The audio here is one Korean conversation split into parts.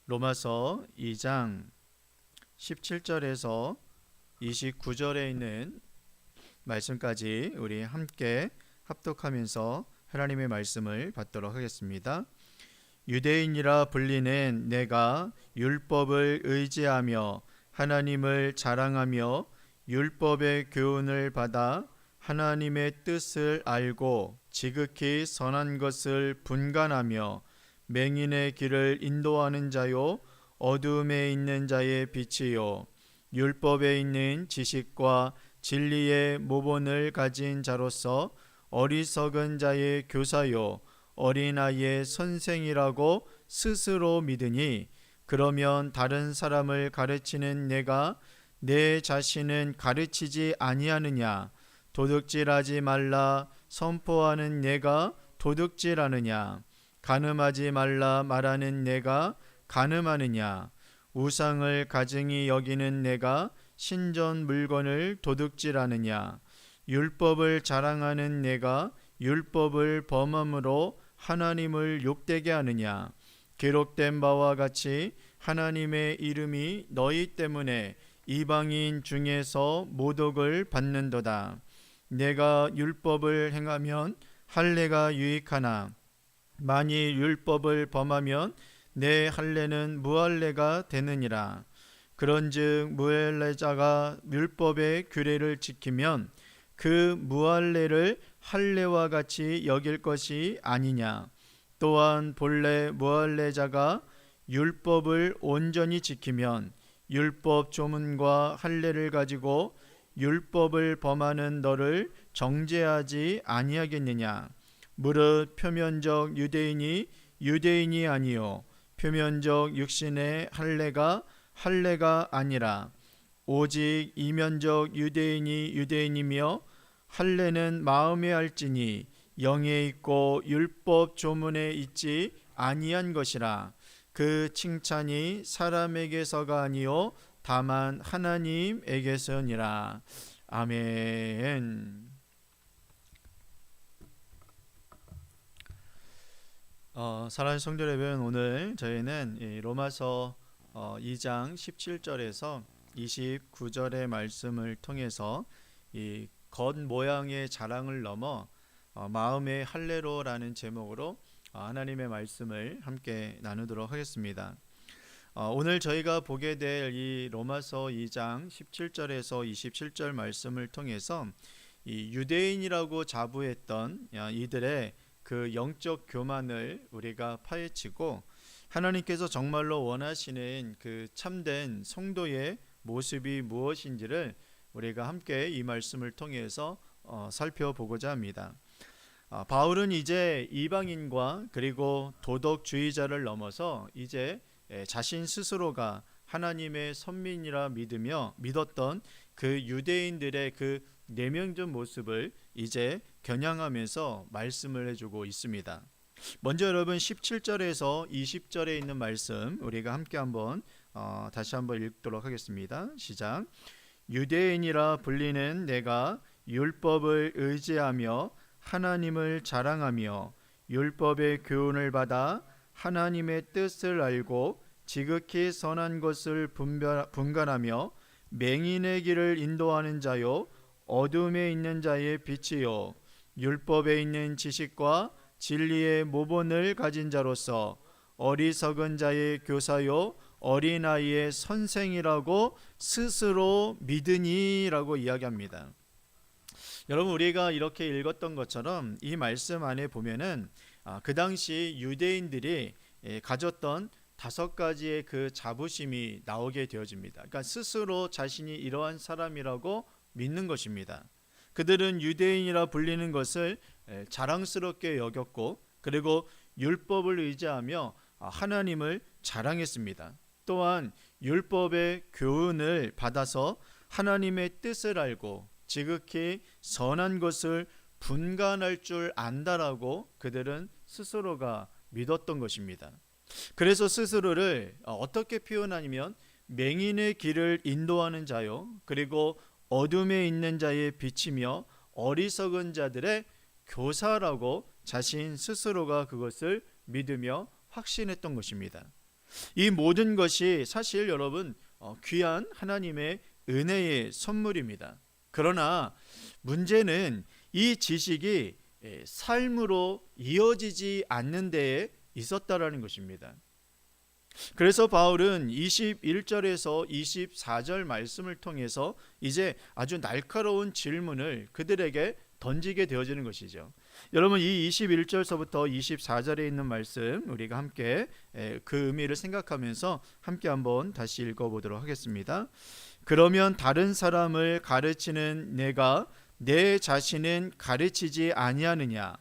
로마서 2장 17절에서 29절에 있는 말씀까지 우리 함께 합독하면서 하나님의 말씀을 받도록 하겠습니다. 유대인이라 불리는 내가 율법을 의지하며 하나님을 자랑하며 율법의 교훈을 받아 하나님의 뜻을 알고 지극히 선한 것을 분간하며 맹인의 길을 인도하는 자요 어두움에 있는 자의 빛이요 율법에 있는 지식과 진리의 모본을 가진 자로서 어리석은 자의 교사요 어린아이의 선생이라고 스스로 믿으니, 그러면 다른 사람을 가르치는 내가 내 자신은 가르치지 아니하느냐? 도둑질하지 말라 선포하는 내가 도둑질하느냐? 간음하지 말라 말하는 내가 간음하느냐? 우상을 가증히 여기는 내가 신전 물건을 도둑질하느냐? 율법을 자랑하는 내가 율법을 범함으로 하나님을 욕되게 하느냐? 기록된 바와 같이 하나님의 이름이 너희 때문에 이방인 중에서 모독을 받는도다. 내가 율법을 행하면 할례가 유익하나 만일 율법을 범하면 내 할례는 무할례가 되느니라. 그런즉 무할례자가 율법의 규례를 지키면 그 무할례를 할례와 같이 여길 것이 아니냐. 또한 본래 무할례자가 율법을 온전히 지키면 율법 조문과 할례를 가지고 율법을 범하는 너를 정죄하지 아니하겠느냐. 무릇 표면적 유대인이 유대인이 아니요 표면적 육신의 할례가 아니라 오직 이면적 유대인이 유대인이며 할례는 마음에 할지니 영에 있고 율법 조문에 있지 아니한 것이라. 그 칭찬이 사람에게서가 아니요 다만 하나님에게서니라. 아멘. 사랑하는 성도 여러분, 오늘 저희는 이 로마서 2장 17절에서 29절의 말씀을 통해서 이 겉모양의 자랑을 넘어 마음의 할례로라는 제목으로 하나님의 말씀을 함께 나누도록 하겠습니다. 오늘 저희가 보게 될 이 로마서 2장 17절에서 27절 말씀을 통해서 이 유대인이라고 자부했던 이들의 그 영적 교만을 우리가 파헤치고 하나님께서 정말로 원하시는 그 참된 성도의 모습이 무엇인지를 우리가 함께 이 말씀을 통해서 살펴보고자 합니다. 바울은 이제 이방인과 그리고 도덕주의자를 넘어서 이제 자신 스스로가 하나님의 선민이라 믿었던 그 유대인들의 그 내면적 모습을 이제 겨냥하면서 말씀을 해주고 있습니다. 먼저 여러분 17절에서 20절에 있는 말씀 우리가 함께 한번 다시 한번 읽도록 하겠습니다. 시작. 유대인이라 불리는 내가 율법을 의지하며 하나님을 자랑하며 율법의 교훈을 받아 하나님의 뜻을 알고 지극히 선한 것을 분간하며 맹인의 길을 인도하는 자요 어둠에 있는 자의 빛이요 율법에 있는 지식과 진리의 모본을 가진 자로서 어리석은 자의 교사요 어린아이의 선생이라고 스스로 믿으니라고 이야기합니다. 여러분, 우리가 이렇게 읽었던 것처럼 이 말씀 안에 보면은 그 당시 유대인들이 가졌던 5가지의 그 자부심이 나오게 되어집니다. 그러니까 스스로 자신이 이러한 사람이라고 믿는 것입니다. 그들은 유대인이라 불리는 것을 자랑스럽게 여겼고, 그리고 율법을 의지하며 하나님을 자랑했습니다. 또한 율법의 교훈을 받아서 하나님의 뜻을 알고 지극히 선한 것을 분간할 줄 안다라고 그들은 스스로가 믿었던 것입니다. 그래서 스스로를 어떻게 표현하냐면 맹인의 길을 인도하는 자요 그리고 어둠에 있는 자의 빛이며 어리석은 자들의 교사라고 자신 스스로가 그것을 믿으며 확신했던 것입니다. 이 모든 것이 사실 여러분 귀한 하나님의 은혜의 선물입니다. 그러나 문제는 이 지식이 삶으로 이어지지 않는 데에 있었다라는 것입니다. 그래서 바울은 21절에서 24절 말씀을 통해서 이제 아주 날카로운 질문을 그들에게 던지게 되어지는 것이죠. 여러분, 이 21절서부터 24절에 있는 말씀 우리가 함께 그 의미를 생각하면서 함께 한번 다시 읽어보도록 하겠습니다. 그러면 다른 사람을 가르치는 내가 내 자신은 가르치지 아니하느냐?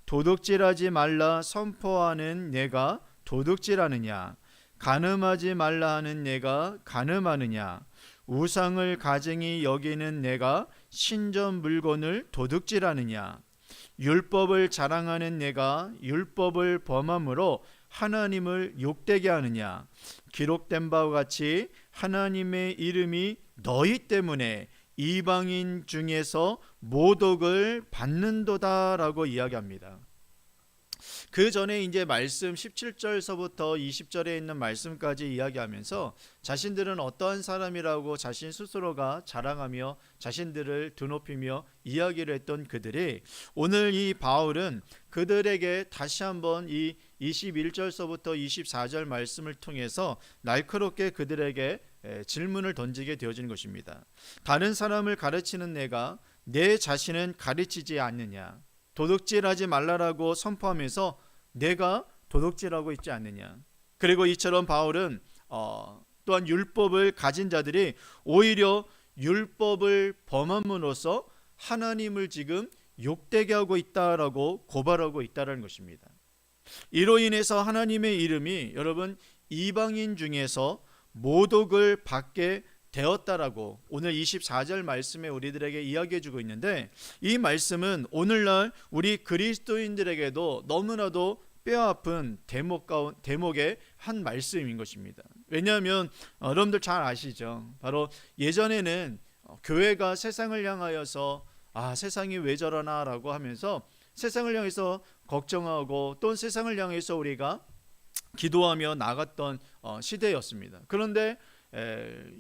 도둑질하지 말라 선포하는 내가 도둑질하느냐? 간음하지 말라 하는 내가 간음하느냐? 우상을 가증히 여기는 내가 신전 물건을 도둑질하느냐? 율법을 자랑하는 내가 율법을 범함으로 하나님을 욕되게 하느냐? 기록된 바와 같이 하나님의 이름이 너희 때문에 이방인 중에서 모독을 받는도다라고 이야기합니다. 그 전에 이제 말씀 17절서부터 20절에 있는 말씀까지 이야기하면서 자신들은 어떠한 사람이라고 자신 스스로가 자랑하며 자신들을 드높이며 이야기를 했던 그들이 오늘 이 바울은 그들에게 다시 한번 이 21절서부터 24절 말씀을 통해서 날카롭게 그들에게 질문을 던지게 되어진 것입니다. 다른 사람을 가르치는 내가 내 자신은 가르치지 않느냐? 도둑질하지 말라라고 선포하면서 내가 도둑질하고 있지 않느냐? 그리고 이처럼 바울은 또한 율법을 가진 자들이 오히려 율법을 범함으로써 하나님을 지금 욕되게 하고 있다라고 고발하고 있다는 것입니다. 이로 인해서 하나님의 이름이 여러분 이방인 중에서 모독을 받게 되었다라고 오늘 24절 말씀에 우리들에게 이야기해 주고 있는데, 이 말씀은 오늘날 우리 그리스도인들에게도 너무나도 뼈아픈 대목의 한 말씀인 것입니다. 왜냐하면 여러분들 잘 아시죠? 바로 예전에는 교회가 세상을 향하여서 세상이 왜 저러나 라고 하면서 세상을 향해서 걱정하고 또 세상을 향해서 우리가 기도하며 나갔던 시대였습니다. 그런데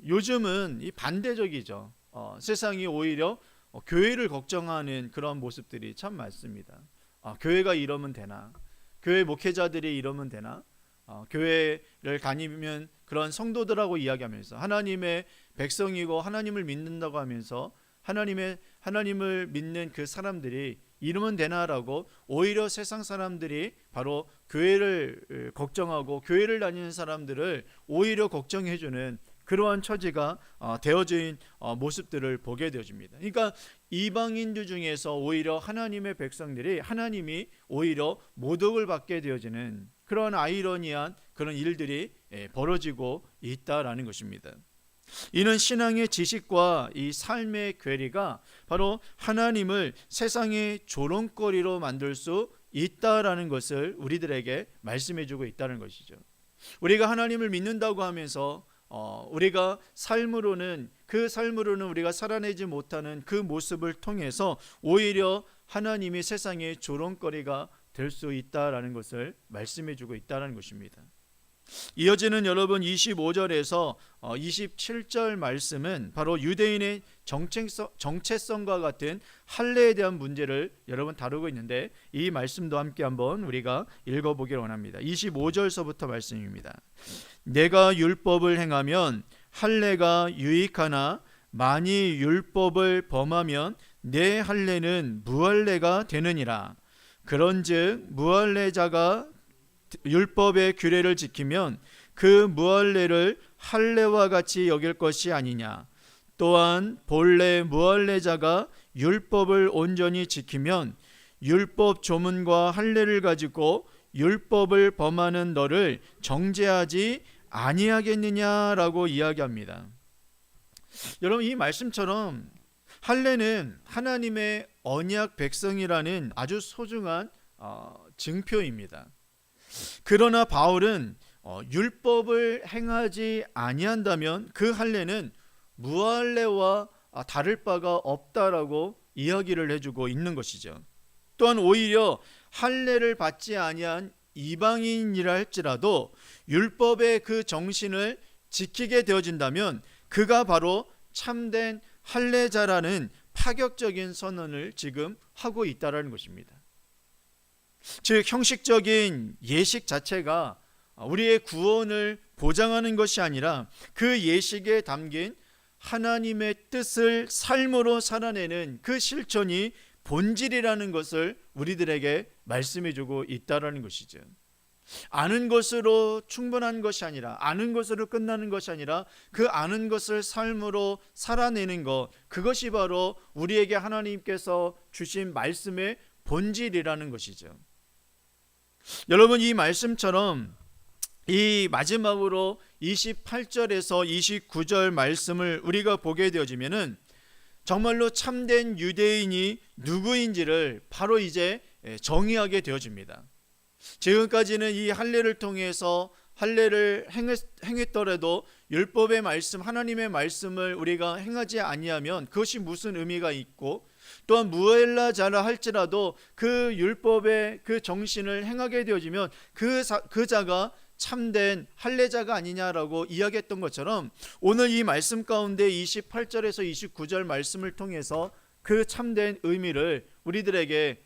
요즘은 이 반대적이죠. 세상이 오히려 교회를 걱정하는 그런 모습들이 참 많습니다. 교회가 이러면 되나? 교회 목회자들이 이러면 되나? 교회를 다니면 그런 성도들하고 이야기하면서 하나님의 백성이고 하나님을 믿는다고 하면서 하나님을 믿는 그 사람들이 이러면 되나라고 오히려 세상 사람들이 바로 교회를 걱정하고 교회를 다니는 사람들을 오히려 걱정해주는 그러한 처지가 되어진 모습들을 보게 되어집니다. 그러니까 이방인들 중에서 오히려 하나님의 백성들이 하나님이 오히려 모독을 받게 되어지는 그러한 아이러니한 그런 일들이 벌어지고 있다라는 것입니다. 이는 신앙의 지식과 이 삶의 괴리가 바로 하나님을 세상의 조롱거리로 만들 수 있다라는 것을 우리들에게 말씀해주고 있다는 것이죠. 우리가 하나님을 믿는다고 하면서 우리가 삶으로는 우리가 살아내지 못하는 그 모습을 통해서 오히려 하나님이 세상의 조롱거리가 될 수 있다라는 것을 말씀해주고 있다는 것입니다. 이어지는 여러분 25절에서 27절 말씀은 바로 유대인의 정체성과 같은 할례에 대한 문제를 여러분 다루고 있는데, 이 말씀도 함께 한번 우리가 읽어보기를 원합니다. 25절서부터 말씀입니다. 내가 율법을 행하면 할례가 유익하나 만일 율법을 범하면 내 할례는 무할례가 되느니라. 그런즉 무할례자가 율법의 규례를 지키면 그 무할례를 할례와 같이 여길 것이 아니냐. 또한 본래 무할례자가 율법을 온전히 지키면 율법 조문과 할례를 가지고 율법을 범하는 너를 정죄하지 아니하겠느냐라고 이야기합니다. 여러분, 이 말씀처럼 할례는 하나님의 언약 백성이라는 아주 소중한 증표입니다. 그러나 바울은 율법을 행하지 아니한다면 그 할례는 무할례와 다를 바가 없다라고 이야기를 해주고 있는 것이죠. 또한 오히려 할례를 받지 아니한 이방인이라 할지라도 율법의 그 정신을 지키게 되어진다면 그가 바로 참된 할례자라는 파격적인 선언을 지금 하고 있다는 것입니다. 즉 형식적인 예식 자체가 우리의 구원을 보장하는 것이 아니라 그 예식에 담긴 하나님의 뜻을 삶으로 살아내는 그 실천이 본질이라는 것을 우리들에게 말씀해주고 있다는 것이죠. 아는 것으로 충분한 것이 아니라, 아는 것으로 끝나는 것이 아니라 그 아는 것을 삶으로 살아내는 것, 그것이 바로 우리에게 하나님께서 주신 말씀의 본질이라는 것이죠. 여러분, 이 말씀처럼 이 마지막으로 28절에서 29절 말씀을 우리가 보게 되어지면은 정말로 참된 유대인이 누구인지를 바로 이제 정의하게 되어집니다. 지금까지는 이 할례를 통해서 할례를 행했더라도 율법의 말씀, 하나님의 말씀을 우리가 행하지 아니하면 그것이 무슨 의미가 있고, 또한 무헬라자라 할지라도 그 율법의 그 정신을 행하게 되어지면 그 자가 참된 할례자가 아니냐라고 이야기했던 것처럼, 오늘 이 말씀 가운데 28절에서 29절 말씀을 통해서 그 참된 의미를 우리들에게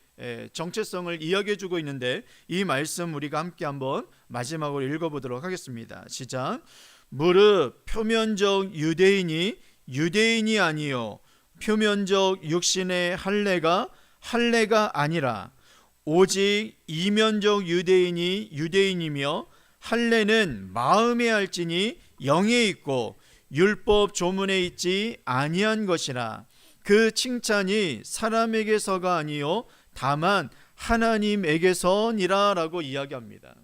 정체성을 이야기해 주고 있는데, 이 말씀 우리가 함께 한번 마지막으로 읽어보도록 하겠습니다. 시작. 무릇 표면적 유대인이 유대인이 아니요 표면적 육신의 할례가 아니라 오직 이면적 유대인이 유대인이며 할례는 마음에 할지니 영에 있고 율법 조문에 있지 아니한 것이라. 그 칭찬이 사람에게서가 아니요 다만 하나님에게서니라 라고 이야기합니다.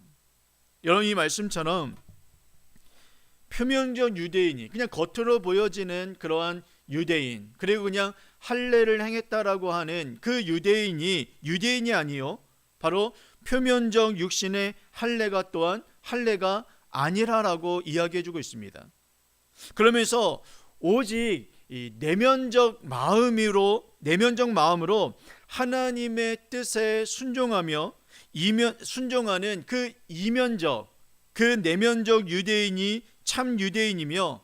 여러분, 이 말씀처럼 표면적 유대인이 그냥 겉으로 보여지는 그러한 유대인, 그리고 그냥 할례를 행했다라고 하는 그 유대인이 아니요 바로 표면적 육신의 할례가 또한 할례가 아니라라고 이야기해주고 있습니다. 그러면서 오직 이 내면적 마음으로 하나님의 뜻에 순종하며 순종하는 그 이면적, 그 내면적 유대인이 참 유대인이며,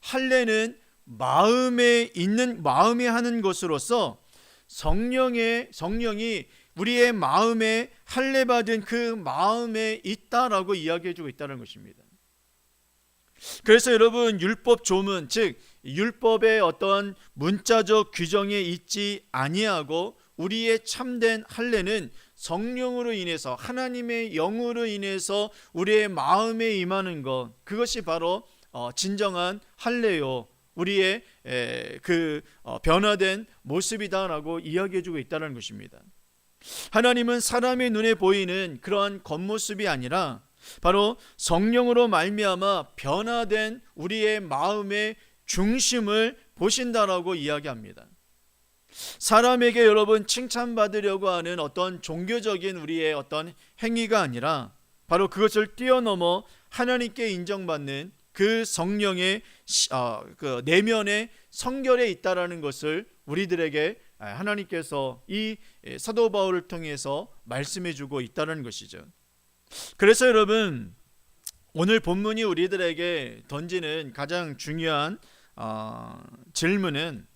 할례는 마음에 하는 것으로서 성령이 우리의 마음에 할례받은 그 마음에 있다라고 이야기해주고 있다는 것입니다. 그래서 여러분, 율법 조문, 즉 율법의 어떤 문자적 규정에 있지 아니하고 우리의 참된 할례는 성령으로 인해서, 하나님의 영으로 인해서 우리의 마음에 임하는 것, 그것이 바로 진정한 할례요, 우리의 변화된 모습이다라고 이야기해주고 있다는 것입니다. 하나님은 사람의 눈에 보이는 그러한 겉모습이 아니라 바로 성령으로 말미암아 변화된 우리의 마음의 중심을 보신다라고 이야기합니다. 사람에게 여러분 칭찬받으려고 하는 어떤 종교적인 우리의 어떤 행위가 아니라 바로 그것을 뛰어넘어 하나님께 인정받는 그 성령의 그 내면의 성결에 있다라는 것을 우리들에게 하나님께서 이 사도 바울을 통해서 말씀해주고 있다는 것이죠. 그래서 여러분, 오늘 본문이 우리들에게 던지는 가장 중요한 질문은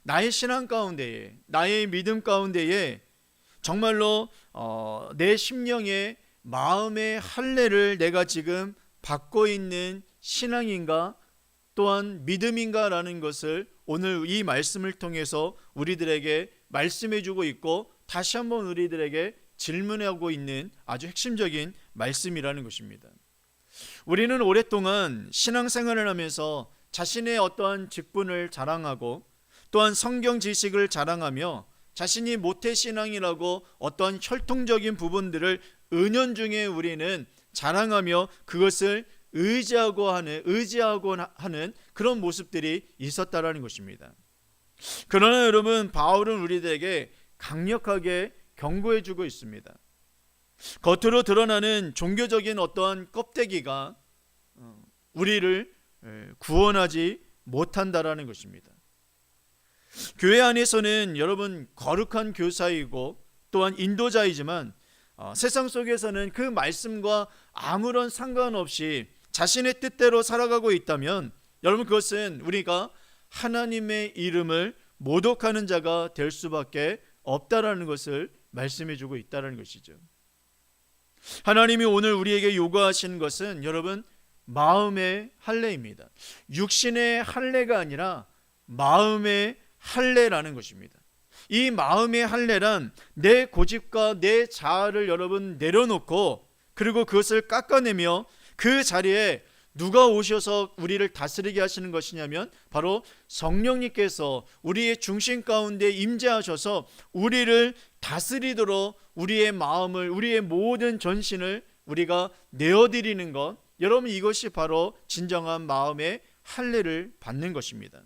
나의 신앙 가운데에, 나의 믿음 가운데에 정말로 내 심령의 마음의 할례를 내가 지금 받고 있는 신앙인가, 또한 믿음인가라는 것을 오늘 이 말씀을 통해서 우리들에게 말씀해주고 있고, 다시 한번 우리들에게 질문하고 있는 아주 핵심적인 말씀이라는 것입니다. 우리는 오랫동안 신앙생활을 하면서 자신의 어떠한 직분을 자랑하고, 또한 성경 지식을 자랑하며 자신이 모태신앙이라고 어떤 혈통적인 부분들을 은연중에 우리는 자랑하며 그것을 의지하고 하는 그런 모습들이 있었다라는 것입니다. 그러나 여러분, 바울은 우리들에게 강력하게 경고해주고 있습니다. 겉으로 드러나는 종교적인 어떤 껍데기가 우리를 구원하지 못한다라는 것입니다. 교회 안에서는 여러분 거룩한 교사이고 또한 인도자이지만 세상 속에서는 그 말씀과 아무런 상관없이 자신의 뜻대로 살아가고 있다면 여러분 그것은 우리가 하나님의 이름을 모독하는 자가 될 수밖에 없다라는 것을 말씀해 주고 있다는 것이죠. 하나님이 오늘 우리에게 요구하시는 것은 여러분 마음의 할례입니다. 육신의 할례가 아니라 마음의 할례라는 것입니다. 이 마음의 할례란 내 고집과 내 자아를 여러분 내려놓고 그리고 그것을 깎아내며 그 자리에 누가 오셔서 우리를 다스리게 하시는 것이냐면 바로 성령님께서 우리의 중심 가운데 임재하셔서 우리를 다스리도록 우리의 마음을 우리의 모든 전신을 우리가 내어드리는 것, 여러분 이것이 바로 진정한 마음의 할례를 받는 것입니다.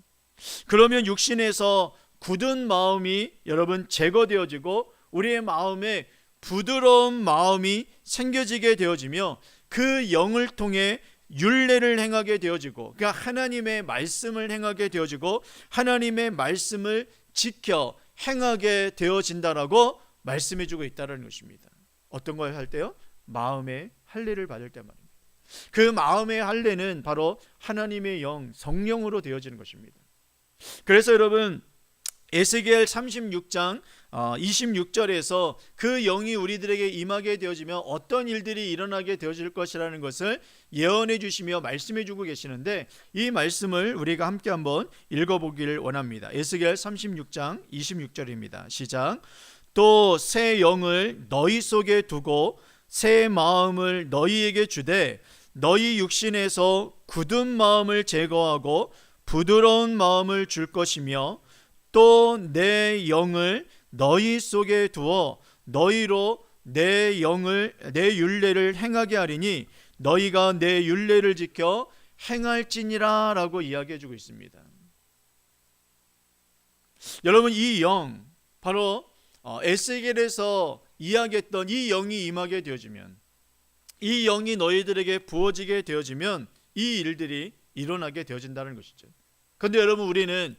그러면 육신에서 굳은 마음이 여러분 제거되어지고 우리의 마음에 부드러운 마음이 생겨지게 되어지며 그 영을 통해 율례를 행하게 되어지고 그러니까 하나님의 말씀을 행하게 되어지고 하나님의 말씀을 지켜 행하게 되어진다라고 말씀해주고 있다는 것입니다. 어떤 걸 할 때요? 마음의 할례를 받을 때 말입니다. 그 마음의 할례는 바로 하나님의 영, 성령으로 되어지는 것입니다. 그래서 여러분 에스겔 36장 26절에서 그 영이 우리들에게 임하게 되어지면 어떤 일들이 일어나게 되어질 것이라는 것을 예언해 주시며 말씀해 주고 계시는데 이 말씀을 우리가 함께 한번 읽어보기를 원합니다. 에스겔 36장 26절입니다. 시작. 또 새 영을 너희 속에 두고 새 마음을 너희에게 주되 너희 육신에서 굳은 마음을 제거하고 부드러운 마음을 줄 것이며 또 내 영을 너희 속에 두어 너희로 내 율례를 행하게 하리니 너희가 내 율례를 지켜 행할지니라 라고 이야기해 주고 있습니다. 여러분 이 영 바로 에스겔에서 이야기했던 이 영이 임하게 되어지면 이 영이 너희들에게 부어지게 되어지면 이 일들이 일어나게 되어진다는 것이죠. 그런데 여러분 우리는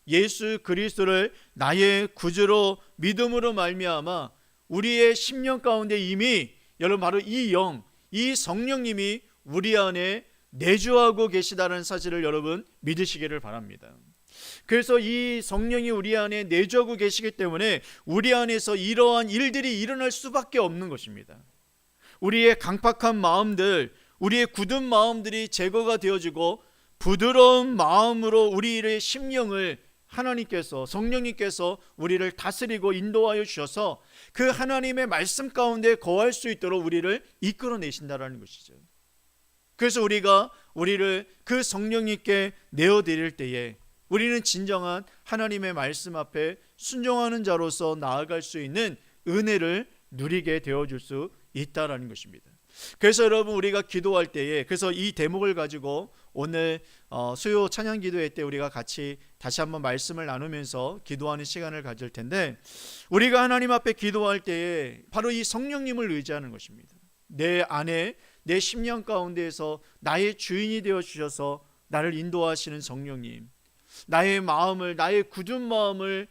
예수 그리스도를 나의 구주로 믿음으로 말미암아 우리의 심령 가운데 이미 여러분 바로 이 영, 이 성령님이 우리 안에 내주하고 계시다는 사실을 여러분 믿으시기를 바랍니다. 그래서 이 성령이 우리 안에 내주하고 계시기 때문에 우리 안에서 이러한 일들이 일어날 수밖에 없는 것입니다. 우리의 강팍한 마음들, 우리의 굳은 마음들이 제거가 되어지고 부드러운 마음으로 우리의 심령을 하나님께서 성령님께서 우리를 다스리고 인도하여 주셔서 그 하나님의 말씀 가운데 거할 수 있도록 우리를 이끌어내신다라는 것이죠. 그래서 우리가 우리를 그 성령님께 내어드릴 때에 우리는 진정한 하나님의 말씀 앞에 순종하는 자로서 나아갈 수 있는 은혜를 누리게 되어줄 수 있다라는 것입니다. 그래서 여러분 우리가 기도할 때에 그래서 이 대목을 가지고 오늘 수요 찬양 기도회 때 우리가 같이 다시 한번 말씀을 나누면서 기도하는 시간을 가질 텐데 우리가 하나님 앞에 기도할 때에 바로 이 성령님을 의지하는 것입니다. 내 안에 내 심령 가운데에서 나의 주인이 되어 주셔서 나를 인도하시는 성령님, 나의 마음을 나의 굳은 마음을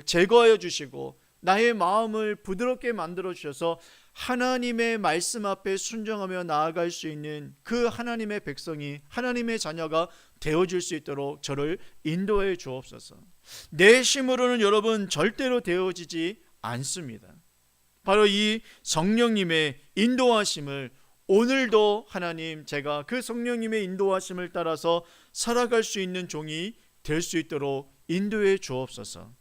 제거하여 주시고 나의 마음을 부드럽게 만들어 주셔서 하나님의 말씀 앞에 순종하며 나아갈 수 있는 그 하나님의 백성이 하나님의 자녀가 되어줄 수 있도록 저를 인도해 주옵소서. 내 힘으로는 여러분 절대로 되어지지 않습니다. 바로 이 성령님의 인도하심을 오늘도 하나님 제가 그 성령님의 인도하심을 따라서 살아갈 수 있는 종이 될 수 있도록 인도해 주옵소서.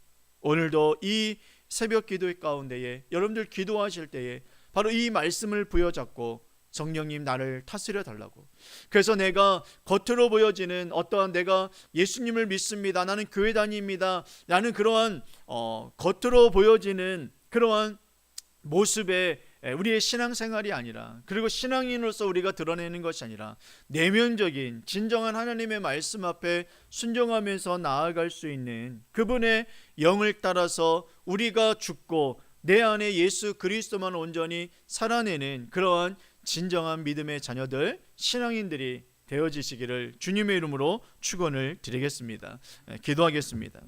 오늘도 이 새벽 기도의 가운데에 여러분들 기도하실 때에 바로 이 말씀을 부여잡고 성령님 나를 다스려 달라고. 그래서 내가 겉으로 보여지는 어떠한 내가 예수님을 믿습니다, 나는 교회 다닙니다, 나는 그러한 겉으로 보여지는 그러한 모습의 우리의 신앙생활이 아니라 그리고 신앙인으로서 우리가 드러내는 것이 아니라 내면적인 진정한 하나님의 말씀 앞에 순종하면서 나아갈 수 있는 그분의 영을 따라서 우리가 죽고 내 안에 예수 그리스도만 온전히 살아내는 그러한 진정한 믿음의 자녀들 신앙인들이 되어지시기를 주님의 이름으로 축원을 드리겠습니다. 기도하겠습니다.